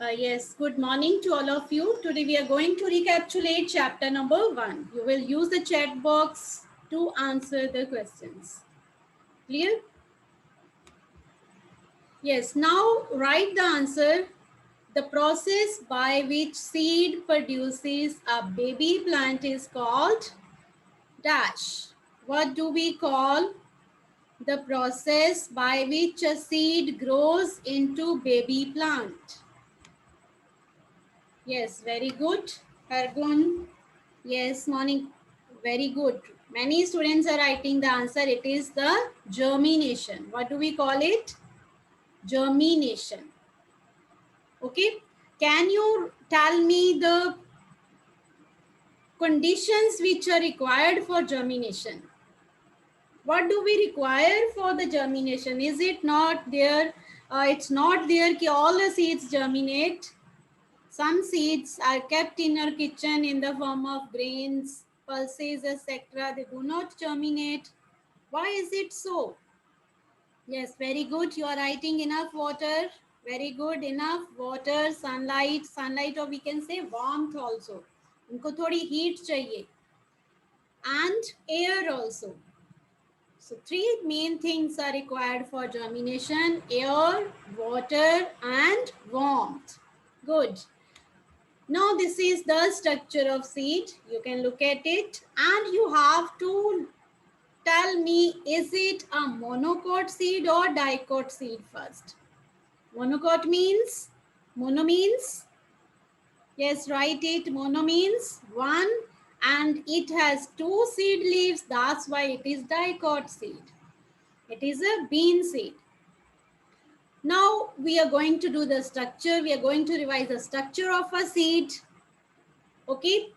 Yes, good morning to all of you. Today we are going to recapitulate chapter number 1. You will use the chat box to answer the questions. Clear? Yes, now write the answer. The process by which seed produces a baby plant is called dash. What do we call the process by which a seed grows into baby plant? Yes, very good. Hargun. Yes, morning. Very good. Many students are writing the answer. It is the germination. What do we call it? Germination. Okay. Can you tell me the conditions which are required for germination? What do we require for the germination? Is it not there? It's not there that all the seeds germinate. Some seeds are kept in our kitchen in the form of grains, pulses, etc. They do not germinate. Why is it so? Yes, very good. You are writing enough water. Very good. Enough water, sunlight, or we can say warmth also. उनको थोड़ी heat चाहिए. And air also. So three main things are required for germination: air, water, and warmth. Good. Now this is the structure of seed. You can look at it and you have to tell me, is it a monocot seed or dicot seed first? Monocot means, mono means, yes, write it. Mono means one and it has two seed leaves. That's why it is dicot seed. It is a bean seed. Now we are going to do the structure. We are going to revise the structure of a seed. Okay.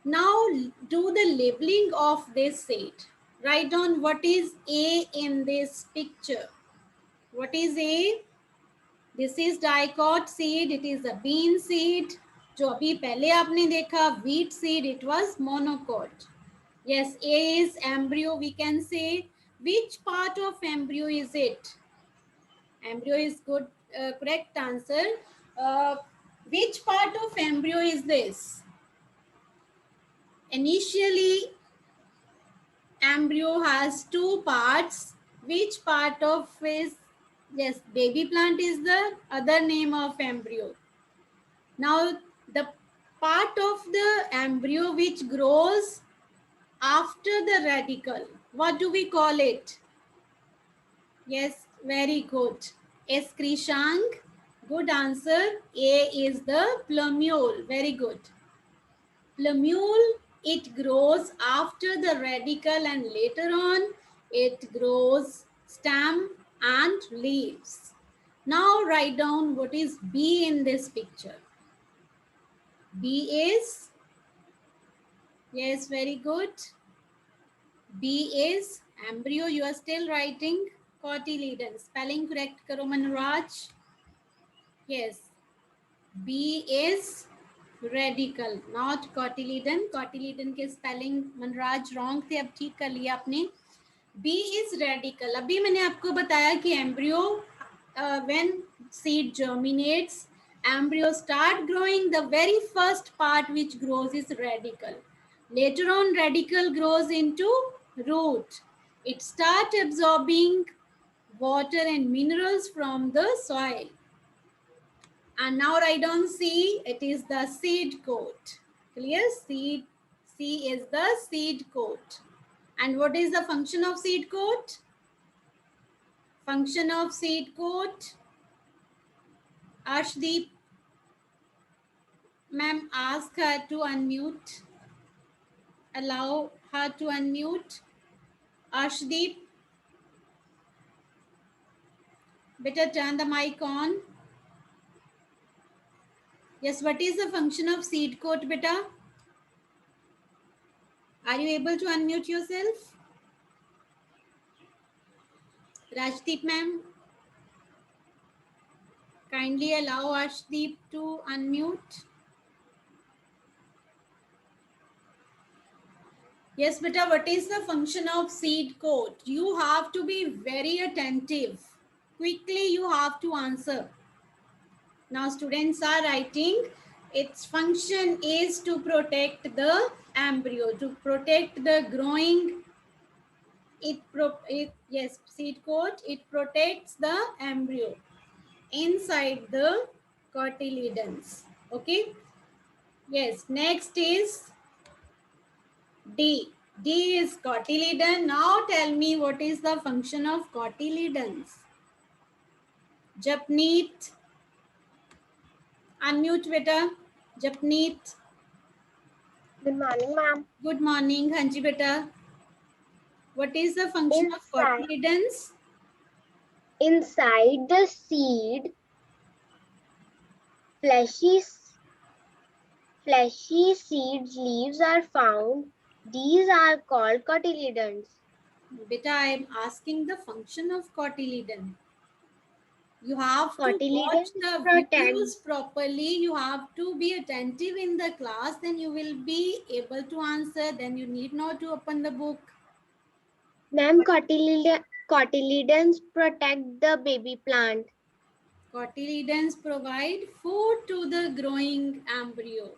Now do the labeling of this seed. Write down what is A in this picture. What is A? This is dicot seed. It is a bean seed. जो अभी पहले आपने देखा wheat seed, it was monocot. Yes, A is embryo. We can say which part of embryo is it? Embryo is good, correct answer. Uh, which part of embryo is this? Initially, embryo has two parts. Which part of is, yes, baby plant is the other name of embryo. Now the part of the embryo which grows after the radicle, what do we call it? Yes, very good. S. Krishang, good answer. A is the plumule, very good. Plumule, it grows after the radicle and later on it grows stem and leaves. Now write down what is B in this picture. B is, yes, very good. B is embryo. You are still writing cotyledon. Spelling correct karo Manraj. Yes. B is radical not cotyledon. Cotyledon के spelling Manraj wrong थे, अब ठीक कर लिया आपने. B is radical. अभी मैंने आपको बताया कि embryo when seed germinates, embryo start growing, the very first part which grows is radicle. Later on radicle grows into root. It start absorbing water and minerals from the soil. And now write down C. It is the seed coat. Clear? Seed. C is the seed coat. And what is the function of seed coat? Function of seed coat. Arshdeep, ma'am, ask her to unmute. Allow her to unmute. Arshdeep, better turn the mic on. Yes, what is the function of seed coat, beta? Are you able to unmute yourself? Rajdeep, ma'am, kindly allow Arshdeep to unmute. Yes, beta, what is the function of seed coat? You have to be very attentive. Quickly you have to answer. Now students are writing its function is to protect the embryo, to protect the growing. Yes, seed coat, it protects the embryo inside the cotyledons. Okay. Yes, next is D. D is cotyledon. Now tell me what is the function of cotyledons. Japneet, unmute beta. Japneet. Good morning, ma'am. Good morning, Hanji beta. What is the function of Inside, cotyledons? inside the seed, fleshy, fleshy seed leaves are found. These are called cotyledons. Beta, I am asking the function of cotyledon. You have to watch Cotyledons the protect, videos properly. You have to be attentive in the class. Then you will be able to answer. Then you need not to open the book. ma'am, cotyledons protect the baby plant. Cotyledons provide food to the growing embryo.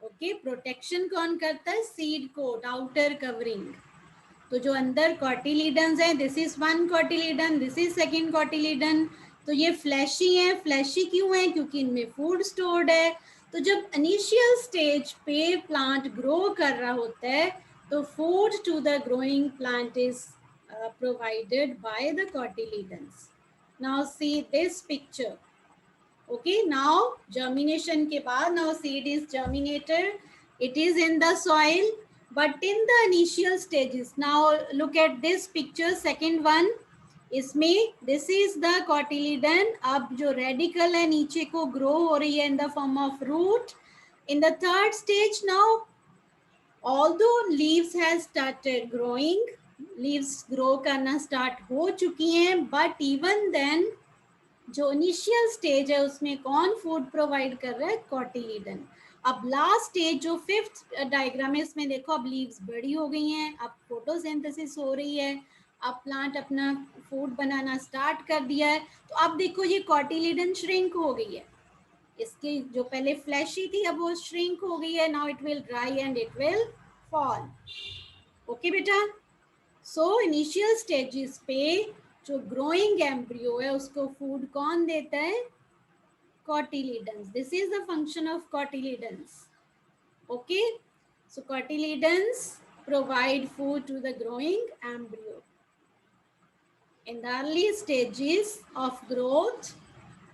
Okay, protection कौन करता है? Seed coat, outer covering. तो जो अंदर cotyledons है, this is one cotyledon, this is second cotyledon. तो ये flashy है. फ्लैशी क्यों है? क्योंकि इनमें फूड स्टोर्ड है. तो जब इनिशियल स्टेज पे प्लांट ग्रो कर रहा होता है तो food to the growing plant is provided by the cotyledons. Now see this picture. Okay, now germination के बाद now seed is germinated. It is in the soil, but in the initial stages. Now look at this picture, second one. इसमें this is the cotyledon. अब जो radical है नीचे को grow हो रही है in the form of root. In the third stage now, although leaves has started growing, leaves grow करना start हो चुकी हैं, but even then जो इनिशियल स्टेज है उसमें कौन फूड प्रोवाइड कर रहा है? कॉटिलीडन. अब लास्ट स्टेज जो फिफ्थ डायग्राम है इसमें देखो, अब लीव्स बड़ी हो गई हैं, अब फोटोसिंथेसिस हो रही है, अब प्लांट अपना फूड बनाना स्टार्ट कर दिया है. तो अब देखो ये कॉटिलीडन श्रिंक हो गई है. इसकी जो पहले फ्लैशी थी अब वो श्रिंक हो गई है. Now it will dry and it will fall. Okay बेटा. सो इनिशियल स्टेजेस पे जो ग्रोइंग एम्ब्रियो है उसको फूड कौन देता है? cotyledons. This is the function of cotyledons. Okay, so cotyledons provide food to the growing embryo. In the early stages of growth,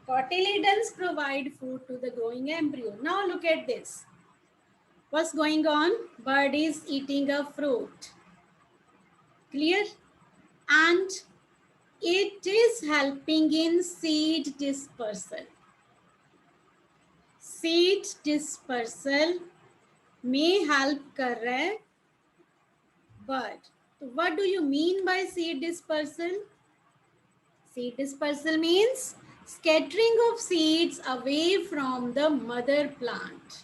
cotyledons provide food to the growing embryo. Now look at this. What's going on? Bird is eating a fruit. Clear? And it is helping in seed dispersal. Seed dispersal में help कर रहा है bird. So what do you mean by seed dispersal? Seed dispersal means scattering of seeds away from the mother plant.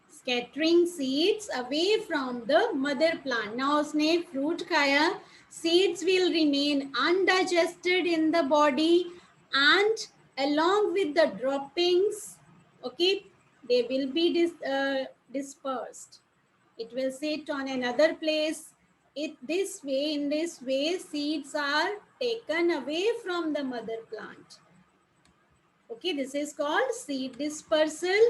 Scattering seeds away from the mother plant. Now उसने fruit खाया, seeds will remain undigested in the body and along with the droppings, okay, they will be dispersed. It will sit on another place. In this way, seeds are taken away from the mother plant. Okay, this is called seed dispersal.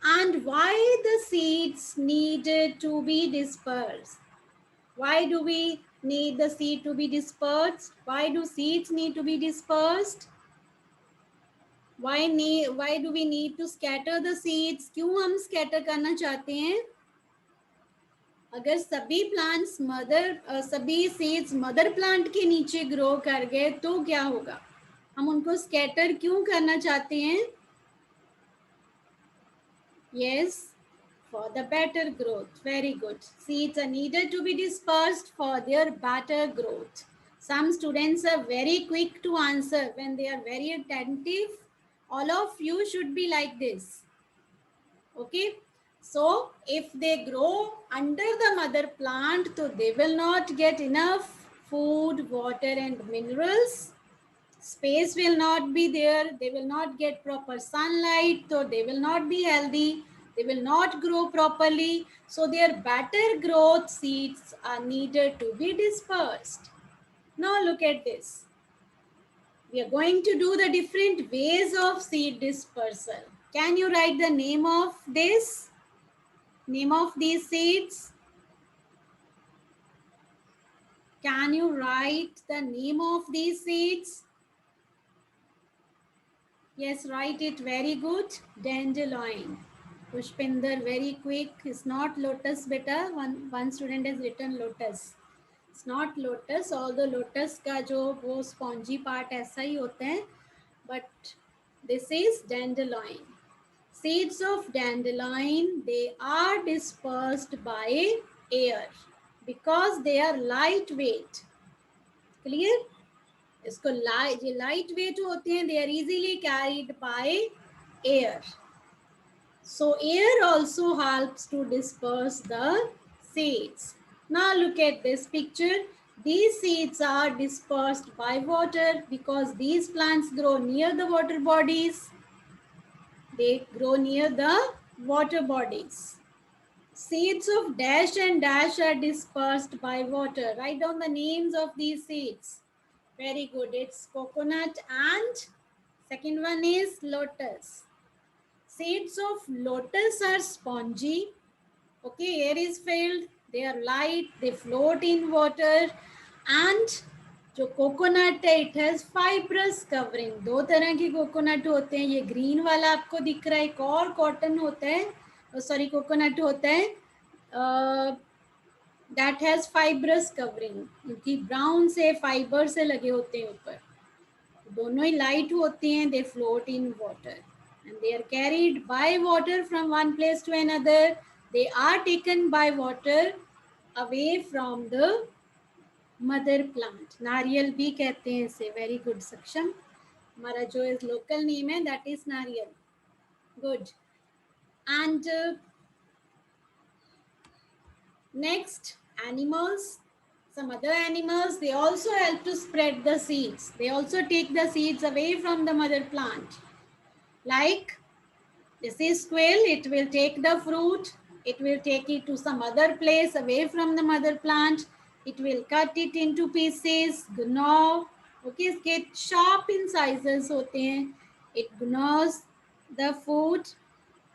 And why the seeds needed to be dispersed? Why do we need the seed to be dispersed? Why do seeds need to be dispersed? Why do we need to scatter the seeds? क्यों हम scatter करना चाहते हैं? अगर सभी plants सभी seeds mother plant के नीचे ग्रो कर गए तो क्या होगा? हम उनको स्कैटर क्यों करना चाहते हैं? Yes, for the better growth. Very good. Seeds are needed to be dispersed for their better growth. Some students are very quick to answer when they are very attentive. All of you should be like this. Okay. So if they grow under the mother plant, so they will not get enough food, water and minerals. space will not be there, they will not get proper sunlight, so they will not be healthy, they will not grow properly. So their better growth seeds are needed to be dispersed. Now look at this. We are going to do the different ways of seed dispersal. Can you write the name of this? Name of these seeds? Can you write the name of these seeds? Yes, write it. Very good. Dandelion. Pushpinder, very quick. It's not lotus, beta. One student has written lotus. It's not lotus. Although lotus का जो वो spongy part ऐसा ही होता है, but this is dandelion. Seeds of dandelion, they are dispersed by air because they are lightweight. Clear? इसको light weight होते हैं, they are easily carried by air. So air also helps to disperse the seeds. Now look at this picture. These seeds are dispersed by water because these plants grow near the water bodies. They grow near the water bodies. Seeds of dash and dash are dispersed by water. Write down the names of these seeds. Very good. It's coconut and second one is lotus. Seeds of lotus are spongy. Okay, air is filled. They are light. They float in water. And जो coconut है it has fibrous covering. दो तरह के coconut होते हैं. ये green वाला आपको दिख रहा है. एक और कॉटन होता है, सॉरी कोकोनट होता है दैट हैज फाइब्रस कवरिंग, क्योंकि ब्राउन से फाइबर से लगे होते हैं ऊपर. दोनों ही लाइट होते हैं. दे float in water and they are carried by water from one place to another. They are taken by water away from the mother plant. नारियल भी कहते हैं इसे. वेरी गुड सक्षम. हमारा जो इस लोकल नेम है दैट इज नारियल. Good. And next animals, some other animals, they also help to spread the seeds. They also take the seeds away from the mother plant. Like this is squirrel, it will take the fruit, it will take it to some other place away from the mother plant. It will cut it into pieces, gnaw. Okay, इसके sharp incisors होते हैं. It gnaws the food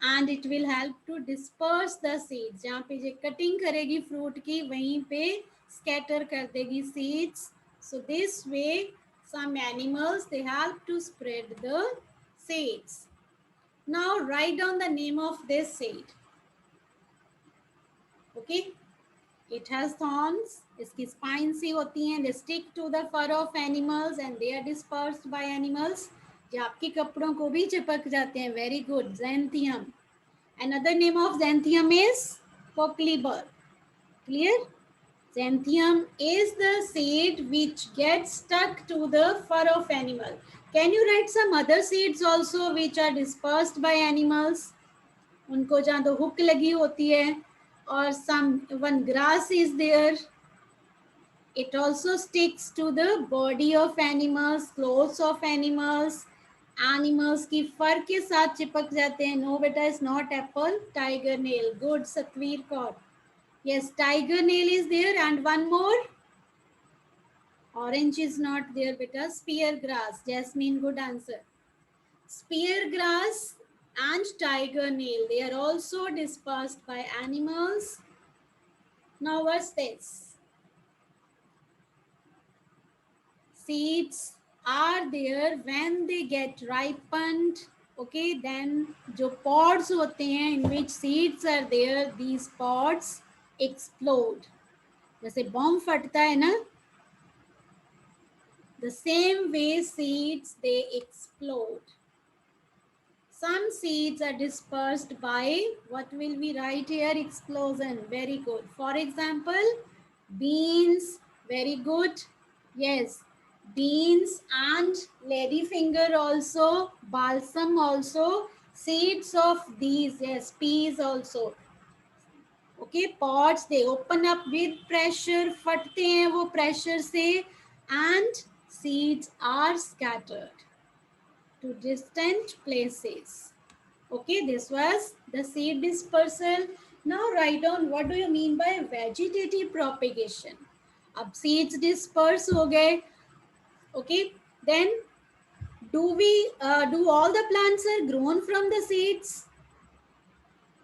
and it will help to disperse the seeds. जहाँ पे ये cutting करेगी fruit की, वहीं पे scatter कर देगी seeds. So this way some animals, they help to spread the seeds. Now write down the name of this seed. Okay, it has thorns. इसकी spines ही होती हैं. They stick to the fur of animals and they are dispersed by animals. जो आपके कपड़ों को भी चिपक जाते हैं. Very good. Xanthium. Another name of xanthium is cockleburr. Clear? Xanthium is the seed which gets stuck to the fur of animal. Can you write some other seeds also which are dispersed by animals? उनको जहाँ तो hook लगी होती है. और some one grass is there. It also sticks to the body of animals, clothes of animals. Animals की फर के साथ चिपक जाते हैं. No beta is not apple. Tiger nail. Good, Satveer Kaur. Yes, tiger nail is there and one more. Orange is not there, beta. Spear grass. Jasmine, good answer. Spear grass and tiger nail, they are also dispersed by animals. Now what's this? Seeds are there when they get ripened. Okay, then जो pods होते हैं in which seeds are there, these pods explode. जैसे bomb फटता है ना, the same way seeds, they explode. Some seeds are dispersed by, what will we write here? Explosion. Very good. For example, beans. Very good. Yes, beans and ladyfinger also, balsam also, seeds of these. Yes, peas also. Okay, pods, they open up with pressure, फटते हैं वो pressure से, and seeds are scattered to distant places. Okay, this was the seed dispersal. Now write down what do you mean by vegetative propagation. अब seeds disperse हो गए. Okay, then do all the plants are grown from the seeds?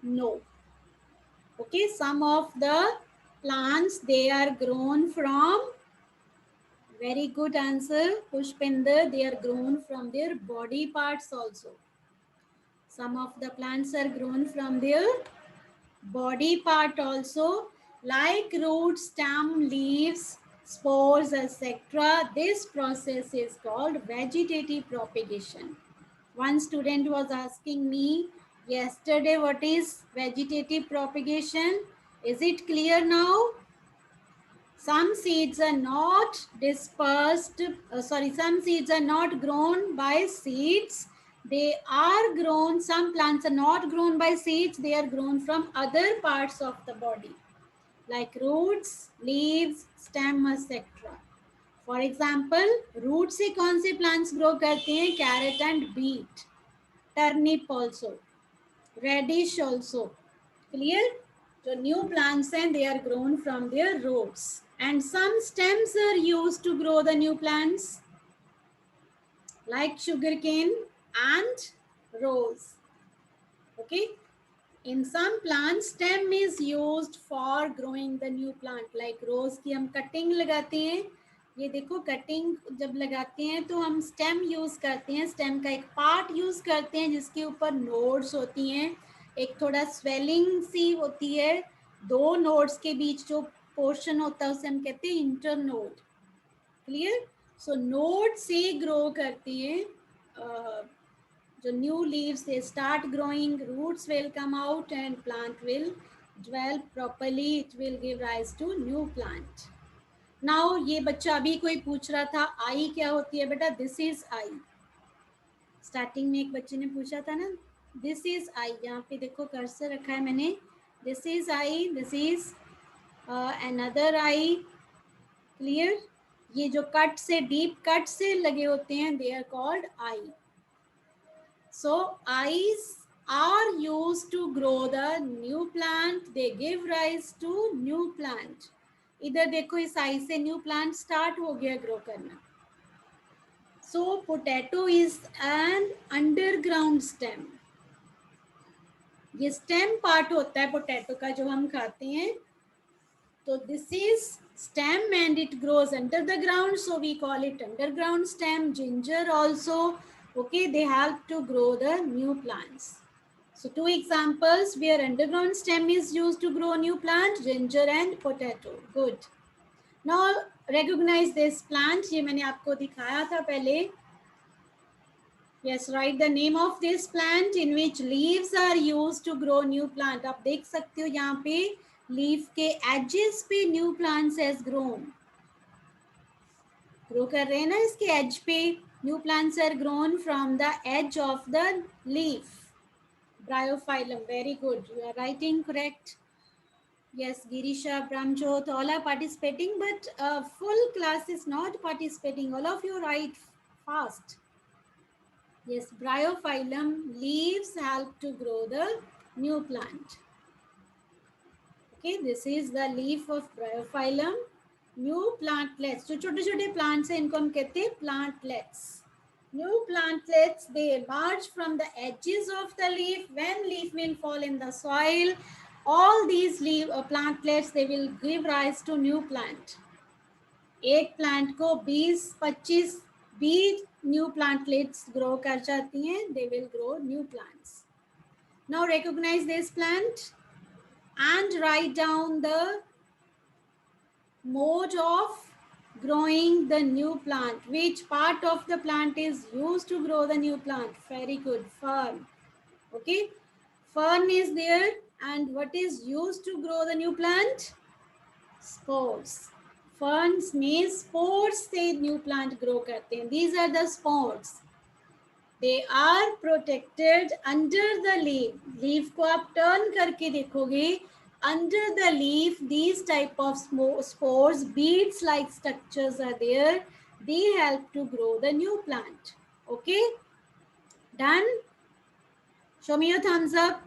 No. Okay, some of the plants they are grown from, very good answer Pushpinder, they are grown from their body parts also. Some of the plants are grown from their body part also, like roots, stem, leaves, spores, etc. This process is called vegetative propagation. One student was asking me yesterday, what is vegetative propagation? Is it clear now? Some seeds are not dispersed, some seeds are not grown by seeds. They are grown, some plants are not grown by seeds, they are grown from other parts of the body, like roots, leaves, stem, etc. For example, root से कौन से plants grow करते हैं? Carrot and beet, turnip also, radish also. Clear? So new plants and they are grown from their roots. And some stems are used to grow the new plants, like sugarcane and rose. Okay. In some plants, stem is used for growing the new plant. Like rose की हम cutting लगाते हैं. ये देखो cutting जब लगाते हैं तो हम stem use करते हैं. Stem का एक part use करते हैं जिसके ऊपर nodes होती हैं. एक थोड़ा swelling सी होती है. दो nodes के बीच जो portion होता है उसे हम कहते हैं internode. Clear? So node से grow करती हैं. The new leaves, they start growing, roots will come out and plant will develop properly. It will give rise to new plant. Now ये बच्चा अभी कोई पूछ रहा था आई क्या होती है बेटा? This is I. स्टार्टिंग में एक बच्चे ने पूछा था ना, this is आई. यहाँ पे देखो कर्सर रखा है मैंने. This is I, this is another I. Clear? ये जो कट से डीप कट से लगे होते हैं they are called I. So eyes are used to grow the new plant. They give rise to new plant. इधर देखो इस आई से new plant start हो गया grow करना. So potato is an underground stem. ये stem part होता है potato का जो हम खाते हैं. तो this is stem and it grows under the ground. So we call it underground stem. Ginger also. Okay, they help to grow the new plants. So two examples where underground stem is used to grow new plant, ginger and potato. Good. Now recognize this plant. ये मैंने आपको दिखाया था पहले. Yes, write the name of this plant in which leaves are used to grow new plant. आप देख सकते हो यहाँ पे leaf के edges पे new plants has grown. Grow कर रहे हैं ना इसके edge पे. New plants are grown from the edge of the leaf. Bryophyllum. Very good. You are writing correct. Yes, Girisha, Pramjot, all are participating, but full class is not participating. All of you write fast. Yes, Bryophyllum leaves help to grow the new plant. Okay, this is the leaf of Bryophyllum. New plantlets. जो छोटे छोटे plants हैं इनको हम कहते हैं plantlets. New plantlets, they emerge from the edges of the leaf. When leaf will fall in the soil, all these leaf plantlets, they will give rise to new plant. एक plant को 20-25 new plantlets grow कर जाती हैं. They will grow new plants. Now recognize this plant and write down the mode of growing the new plant. Which part of the plant is used to grow the new plant? Very good. Fern. Okay. Fern is there. And what is used to grow the new plant? Spores. Ferns में spores से new plant grow करते हैं. These are the spores. They are protected under the leaf. Leaf को आप turn करके देखोगे. Under the leaf, these type of spores, beads-like structures are there. they help to grow the new plant. Okay, done? Show me your thumbs up.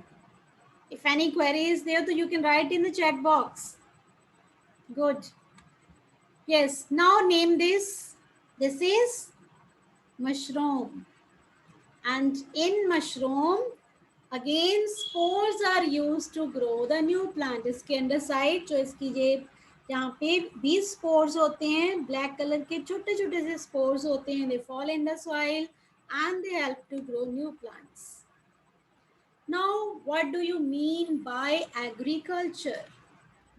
If any query is there, so you can write in the chat box. Good. Yes, now name this. This is mushroom. And in mushroom, again spores are used to grow the new plant. इसके अंदर side जो इसकी जेब यहाँ पे 20 spores होते हैं, black color के छोटे छोटे से spores होते हैं. They fall in the soil and they help to grow new plants. Now, what do you mean by agriculture?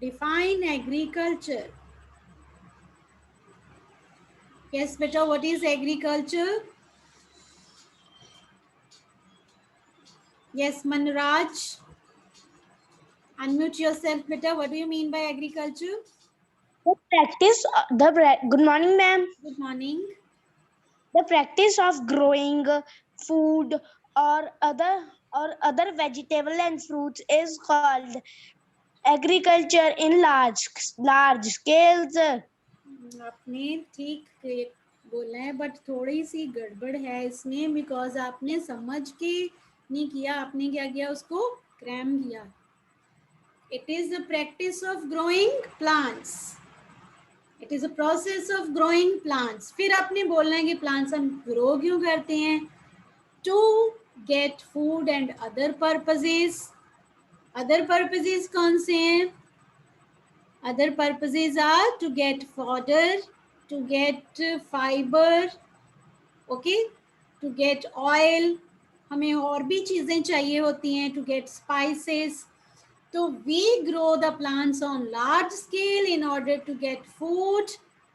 Define agriculture. Yes, beta, what is agriculture? Yes, Manraj. Unmute yourself, beta. What do you mean by agriculture? Good morning, ma'am. Good morning. The practice of growing food or other vegetable and fruits is called agriculture in large scales. आपने ठीक बोला है, but थोड़ी सी गड़बड़ है इसमें, because आपने समझ के नहीं किया. आपने क्या किया, उसको क्रैम किया. It is the practice of growing plants. It is a process of growing plants. फिर आपने बोलना है कि प्लांट्स हम ग्रो क्यों करते हैं? To get food and other purposes. Other purposes कौन से हैं? Other purposes are to get fodder, to get fiber, okay, to get oil. हमें और भी चीज़ें चाहिए होती हैं, to get spices. So we grow the plants on large scale in order to get food,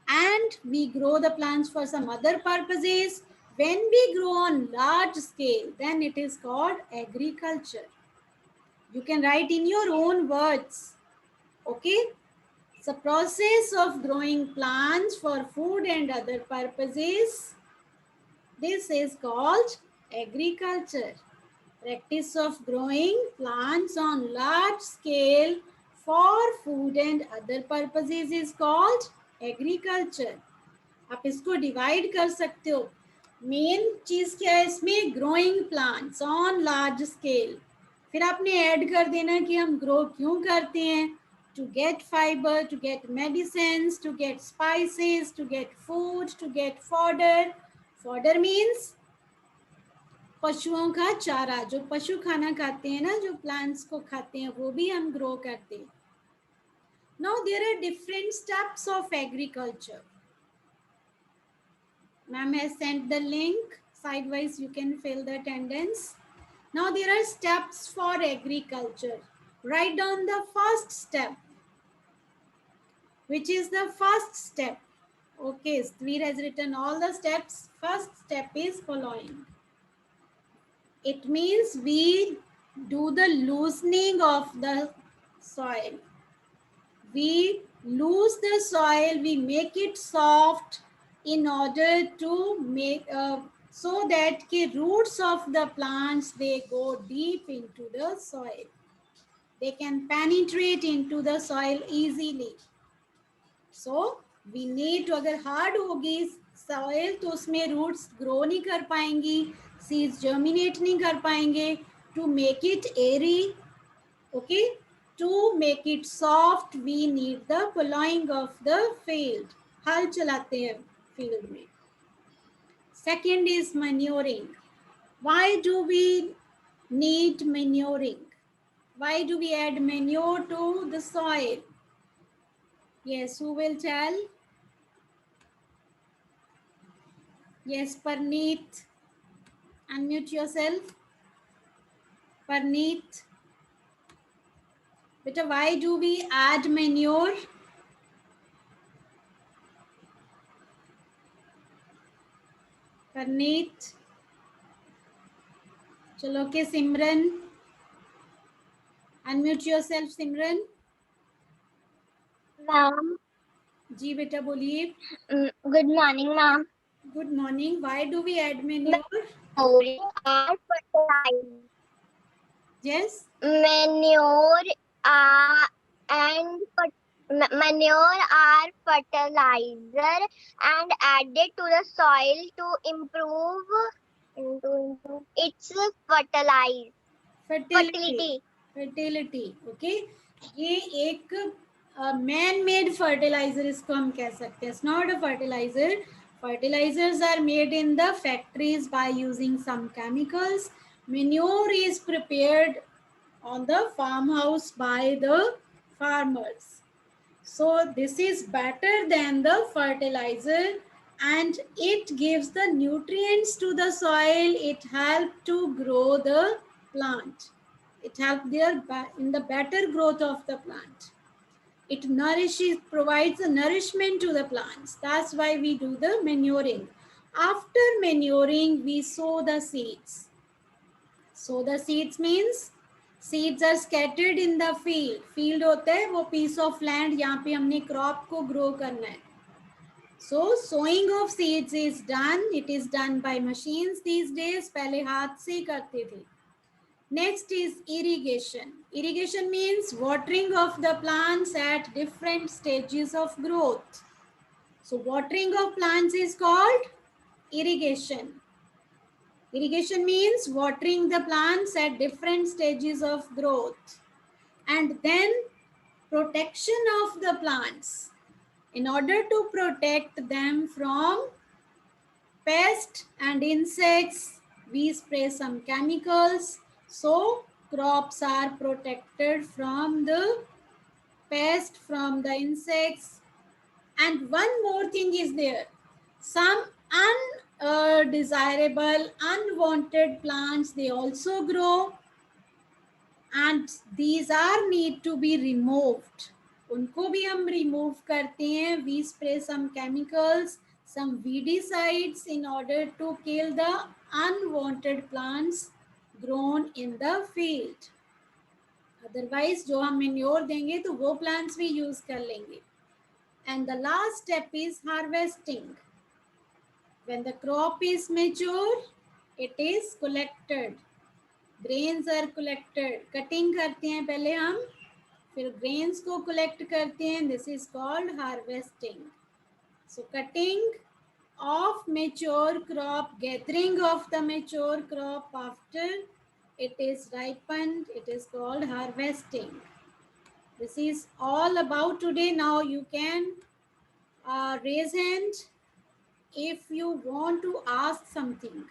and we grow the plants for some other purposes. When we grow on large scale, then it is called agriculture. You can write in your own words, okay? It's a process of growing plants for food and other purposes. This is called agriculture. Practice of growing plants on large scale for food and other purposes is called agriculture. आप इसको divide कर सकते हो. Main चीज क्या है इसमें? Growing plants on large scale. फिर आपने ऐड कर देना कि हम ग्रो क्यों करते हैं. To get fiber, to get medicines, to get spices, to get food, to get fodder. Fodder means पशुओं का चारा. जो पशु खाना खाते हैं ना, जो प्लांट्स को खाते हैं, वो भी हम ग्रो करते हैं. Now there are different steps of agriculture. Ma'am has sent the link. Sidewise you can fill the attendance. Now there are steps for agriculture. Write down the first step. Which is the first step? Okay, Stvir has written all the steps. First step is following. It means we do the loosening of the soil. We loose the soil, we make it soft in order to make so that the roots of the plants, they go deep into the soil. They can penetrate into the soil easily. So we need to, अगर hard होगी soil तो उसमें roots grow नहीं कर पाएंगी, seeds germinate नहीं कर पाएंगे. To make it airy, okay, to make it soft, we need the plowing of the field. हल चलाते हैं field में. Second is manuring. Why do we need manuring? Why do we add manure to the soil? Yes, who will tell? Yes, Parneet. Unmute yourself. Parneet. Beta, why do we add manure? Parneet. चलो के सिमरन. Unmute yourself, Simran. Ma'am, जी बेटा बोलिए. good morning, ma'am. Good morning. Why do we add manure? Add fertilizer. Yes. Manure and Manure are fertilizer and added to the soil to improve its fertility, fertility. Fertility, okay. ये एक man made fertiliser इसको हम कह सकते हैं। It's not a fertiliser. Fertilisers are made in the factories by using some chemicals. Manure is prepared on the farmhouse by the farmers. So this is better than the fertilizer, and it gives the nutrients to the soil. It helps to grow the plant. It helps in the better growth of the plant. It nourishes, provides a nourishment to the plants. That's why we do the manuring. After manuring, we sow the seeds. Sow the seeds means seeds are scattered in the field. Field होता है वो piece of land यहाँ पे हमने crop को grow करना है. So sowing of seeds is done. It is done by machines these days. पहले हाथ से करते थे. Next is irrigation. Irrigation means watering of the plants at different stages of growth. So watering of plants is called irrigation. Irrigation means watering the plants at different stages of growth. And then protection of the plants. In order to protect them from pests and insects, we spray some chemicals. So crops are protected from the pest, from the insects. And one more thing is there. Some undesirable, unwanted plants, they also grow, and these are need to be removed. उनको भी हम remove करते हैं. We spray some chemicals, some weedicides in order to kill the unwanted plants grown in the field. Otherwise, जो हम manure देंगे तो वो plants भी use कर लेंगे. And the last step is harvesting. When the crop is mature, it is collected. Grains are collected. Cutting करते हैं पहले हम, फिर grains को collect करते हैं. This is called harvesting. So cutting of mature crop, gathering of the mature crop after it is ripened, it is called harvesting. This is all about today. Now you can raise hand if you want to ask something.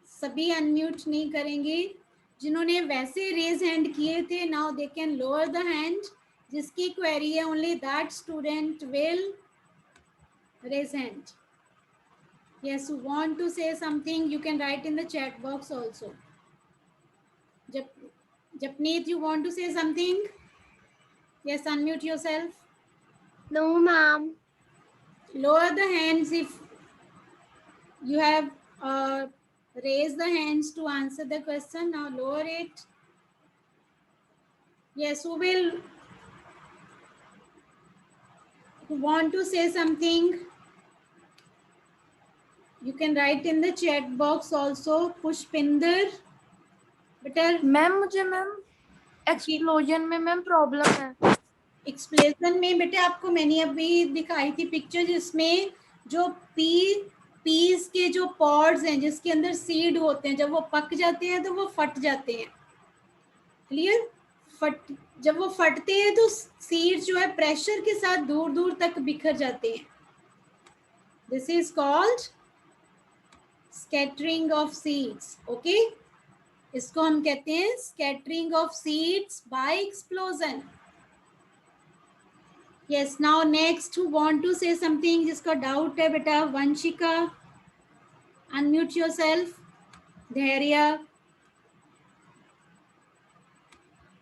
सभी unmute नहीं करेंगे. जिन्होंने वैसे raise hand किए थे, now they can lower the hand. जिसकी query है only that student will raise hand. Yes, you want to say something, you can write in the chat box also. Japneet, you want to say something? Yes, unmute yourself. No, ma'am. Lower the hands if you have raised the hands to answer the question. Now lower it. Yes, who want to say something? You can write in the chat box also. Pushpinder, बेटा ma'am मुझे ma'am explosion में ma'am problem है. Explanation में बेटा आपको मैंने अभी दिखाई थी पिक्चर, जिसमें जो पीस के जो पॉड्स हैं जिसके अंदर सीड होते हैं, जब वो पक जाते हैं तो वो फट जाते हैं. क्लियर? जब वो फटते हैं तो सीड जो है प्रेशर के साथ दूर दूर तक बिखर जाते हैं. This is called scattering of seeds. Okay, इसको हम कहते हैं scattering of seeds by explosion. Yes, now next who want to say something, जिसका डाउट है बेटा. Vanshika, unmute yourself. Dhairya,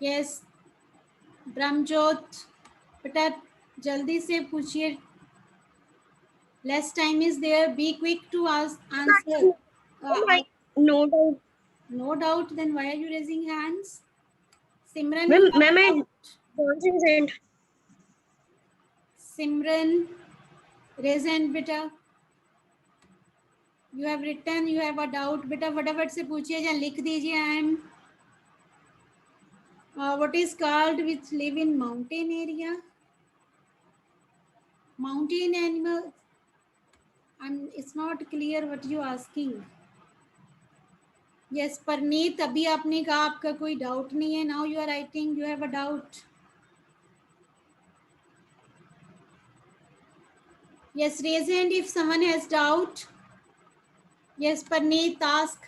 yes. Brahmjot, बेटा जल्दी से पूछिए. Less time is there, be quick to answer. No doubt. No doubt, then why are you raising hands? Simran, Ma'am, I don't present. Simran, raise hand बेटा. You have written, you have a doubt बेटा, फटाफट से पूछिए या लिख दीजिए. I am What is called which live in mountain area? Mountain animal. It's not clear what you asking. Yes, Preneet, अभी आपने कहा आपका कोई डाउट नहीं है. Now you are writing you have a doubt. Yes, raise hand if someone has doubt. Yes, Parneet, ask.